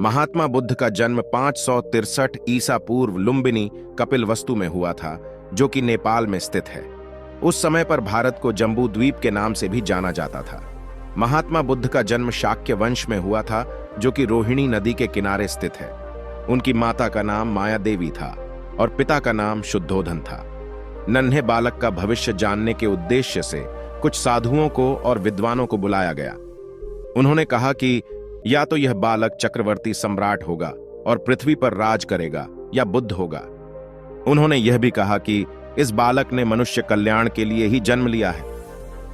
महात्मा बुद्ध का जन्म 563 ईसा पूर्व लुम्बिनी कपिलवस्तु में हुआ था, जो कि नेपाल में स्थित है। उस समय पर भारत को जम्बू द्वीप के नाम से भी जाना जाता था। महात्मा बुद्ध का जन्म शाक्य वंश में हुआ था, जो कि रोहिणी नदी के किनारे स्थित है। उनकी माता का नाम माया देवी था और पिता का नाम शुद्धोधन था। नन्हे बालक का भविष्य जानने के उद्देश्य से कुछ साधुओं को और विद्वानों को बुलाया गया। उन्होंने कहा कि या तो यह बालक चक्रवर्ती सम्राट होगा और पृथ्वी पर राज करेगा, या बुद्ध होगा। उन्होंने यह भी कहा कि इस बालक ने मनुष्य कल्याण के लिए ही जन्म लिया है।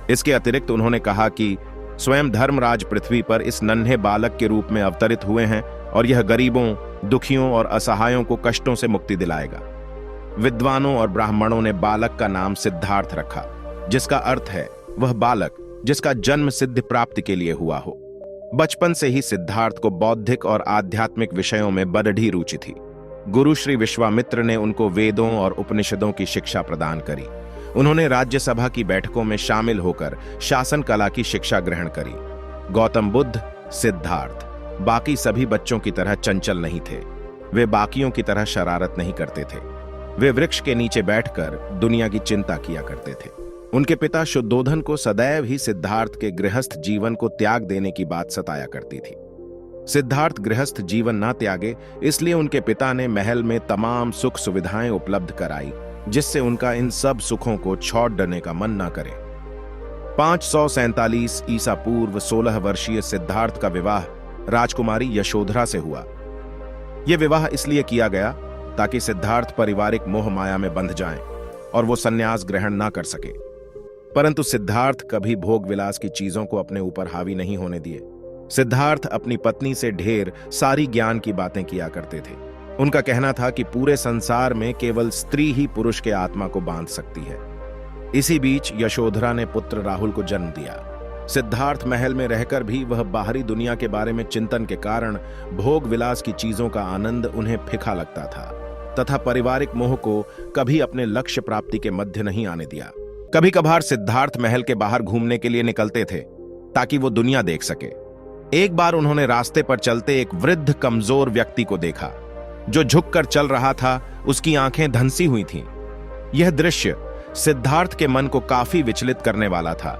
इसके अतिरिक्त उन्होंने कहा कि स्वयं धर्मराज पृथ्वी पर इस नन्हे बालक के रूप में अवतरित हुए हैं और यह गरीबों, दुखियों और असहायों को कष्टों से मुक्ति दिलाएगा। विद्वानों और ब्राह्मणों ने बालक का नाम सिद्धार्थ रखा, जिसका अर्थ है वह बालक जिसका जन्म सिद्ध प्राप्ति के लिए हुआ हो। बचपन से ही सिद्धार्थ को बौद्धिक और आध्यात्मिक विषयों में बड़ी रुचि थी। गुरु श्री विश्वामित्र ने उनको वेदों और उपनिषदों की शिक्षा प्रदान करी। उन्होंने राज्यसभा की बैठकों में शामिल होकर शासन कला की शिक्षा ग्रहण करी। गौतम बुद्ध, सिद्धार्थ बाकी सभी बच्चों की तरह चंचल नहीं थे। वे बाकियों की तरह शरारत नहीं करते थे। वे वृक्ष के नीचे बैठकर दुनिया की चिंता किया करते थे। उनके पिता शुद्धोधन को सदैव ही सिद्धार्थ के गृहस्थ जीवन को त्याग देने की बात सताया करती थी। सिद्धार्थ गृहस्थ जीवन ना त्यागे, इसलिए उनके पिता ने महल में तमाम सुख सुविधाएं उपलब्ध कराई, जिससे उनका इन सब सुखों को छोड़ देने का मन ना करे। 547 ईसा पूर्व 16 वर्षीय सिद्धार्थ का विवाह राजकुमारी यशोधरा से हुआ। यह विवाह इसलिए किया गया ताकि सिद्धार्थ पारिवारिक मोह माया में बंध जाएं और वो संन्यास ग्रहण ना कर सके। परंतु सिद्धार्थ कभी भोग विलास की चीजों को अपने ऊपर हावी नहीं होने दिए। सिद्धार्थ अपनी पत्नी से ढेर सारी ज्ञान की बातें किया करते थे। उनका कहना था कि पूरे संसार में केवल स्त्री ही पुरुष के आत्मा को बांध सकती है। इसी बीच यशोधरा ने पुत्र राहुल को जन्म दिया। सिद्धार्थ महल में रहकर भी वह बाहरी दुनिया के बारे में चिंतन के कारण भोग विलास की चीजों का आनंद उन्हें फिका लगता था, तथा पारिवारिक मोह को कभी अपने लक्ष्य प्राप्ति के मध्य नहीं आने दिया। कभी कभार सिद्धार्थ महल के बाहर घूमने के लिए निकलते थे ताकि वो दुनिया देख सके। एक बार उन्होंने रास्ते पर चलते एक वृद्ध कमजोर व्यक्ति को देखा जो झुककर चल रहा था। उसकी आंखें धंसी हुई थीं। यह दृश्य सिद्धार्थ के मन को काफी विचलित करने वाला था।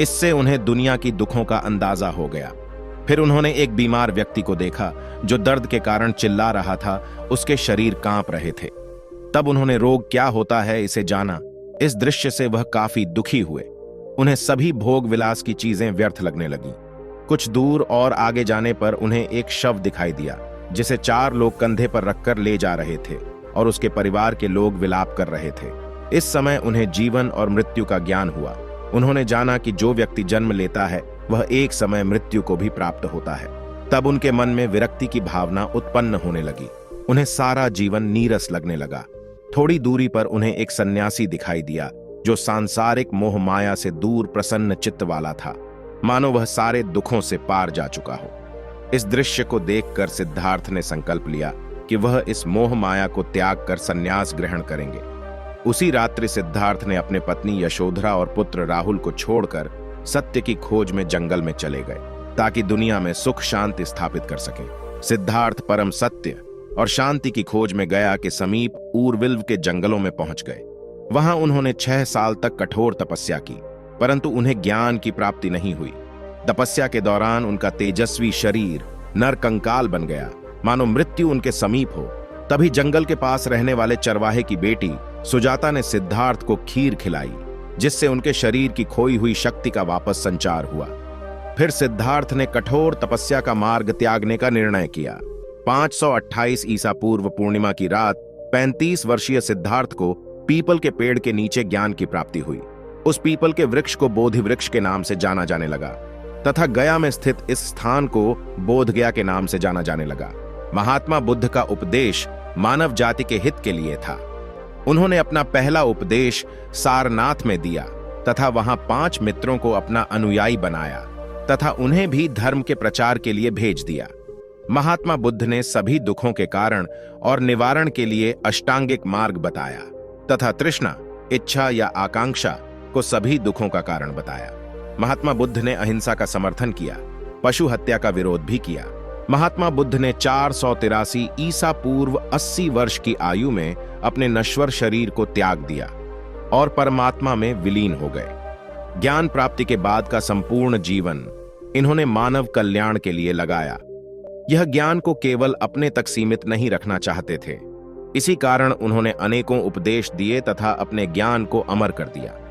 इससे उन्हें दुनिया की दुखों का अंदाजा हो गया। फिर उन्होंने एक बीमार व्यक्ति को देखा जो दर्द के कारण चिल्ला रहा था। उसके शरीर कांप रहे थे। तब उन्होंने रोग क्या होता है इसे जाना। इस दृश्य से वह काफी दुखी हुए। उन्हें सभी भोग विलास की चीजें व्यर्थ लगने लगीं। कुछ दूर और आगे जाने पर उन्हें एक शव दिखाई दिया जिसे 4 लोग कंधे पर रखकर ले जा रहे थे और उसके परिवार के लोग विलाप कर रहे थे। इस समय उन्हें जीवन और मृत्यु का ज्ञान हुआ। उन्होंने जाना कि जो व्यक्ति जन्म लेता है वह एक समय मृत्यु को भी प्राप्त होता है। तब उनके मन में विरक्ति की भावना उत्पन्न होने लगी। उन्हें सारा जीवन नीरस लगने लगा। थोड़ी दूरी पर उन्हें एक सन्यासी दिखाई दिया जो सांसारिक मोह माया से दूर प्रसन्न चित्त वाला था, मानो वह सारे दुखों से पार जा चुका हो। इस दृश्य को देखकर सिद्धार्थ ने संकल्प लिया कि वह इस मोह माया को त्याग कर संन्यास ग्रहण करेंगे। उसी रात्रि सिद्धार्थ ने अपने पत्नी यशोधरा और पुत्र राहुल को छोड़कर सत्य की खोज में जंगल में चले गए ताकि दुनिया में सुख शांति स्थापित कर सके। सिद्धार्थ परम सत्य और शांति की खोज में गया के समीप ऊरविल्व के जंगलों में पहुंच गए। वहां उन्होंने 6 साल तक कठोर तपस्या की, परंतु उन्हें ज्ञान की प्राप्ति नहीं हुई। तपस्या के दौरान उनका तेजस्वी शरीर नरकंकाल बन गया, मानो मृत्यु उनके समीप हो। तभी जंगल के पास रहने वाले चरवाहे की बेटी सुजाता ने सिद्धार्थ को खीर खिलाई, जिससे उनके शरीर की खोई हुई शक्ति का वापस संचार हुआ। फिर सिद्धार्थ ने कठोर तपस्या का मार्ग त्यागने का निर्णय किया। 528 ईसा पूर्व पूर्णिमा की रात 35 वर्षीय सिद्धार्थ को पीपल के पेड़ के नीचे ज्ञान की प्राप्ति हुई। उस पीपल के वृक्ष को बोधि वृक्ष के नाम से जाना जाने लगा तथा गया में स्थित इस स्थान को बोध गया के नाम से जाना जाने लगा। महात्मा बुद्ध का उपदेश मानव जाति के हित के लिए था। उन्होंने अपना पहला उपदेश सारनाथ में दिया तथा वहां 5 मित्रों को अपना अनुयायी बनाया तथा उन्हें भी धर्म के प्रचार के लिए भेज दिया। महात्मा बुद्ध ने सभी दुखों के कारण और निवारण के लिए अष्टांगिक मार्ग बताया तथा तृष्णा, इच्छा या आकांक्षा को सभी दुखों का कारण बताया। महात्मा बुद्ध ने अहिंसा का समर्थन किया, पशु हत्या का विरोध भी किया महात्मा बुद्ध ने 483 ईसा पूर्व 80 वर्ष की आयु में अपने नश्वर शरीर को त्याग दिया और परमात्मा में विलीन हो गए। ज्ञान प्राप्ति के बाद का संपूर्ण जीवन इन्होंने मानव कल्याण के लिए लगाया। यह ज्ञान को केवल अपने तक सीमित नहीं रखना चाहते थे। इसी कारण उन्होंने अनेकों उपदेश दिए तथा अपने ज्ञान को अमर कर दिया।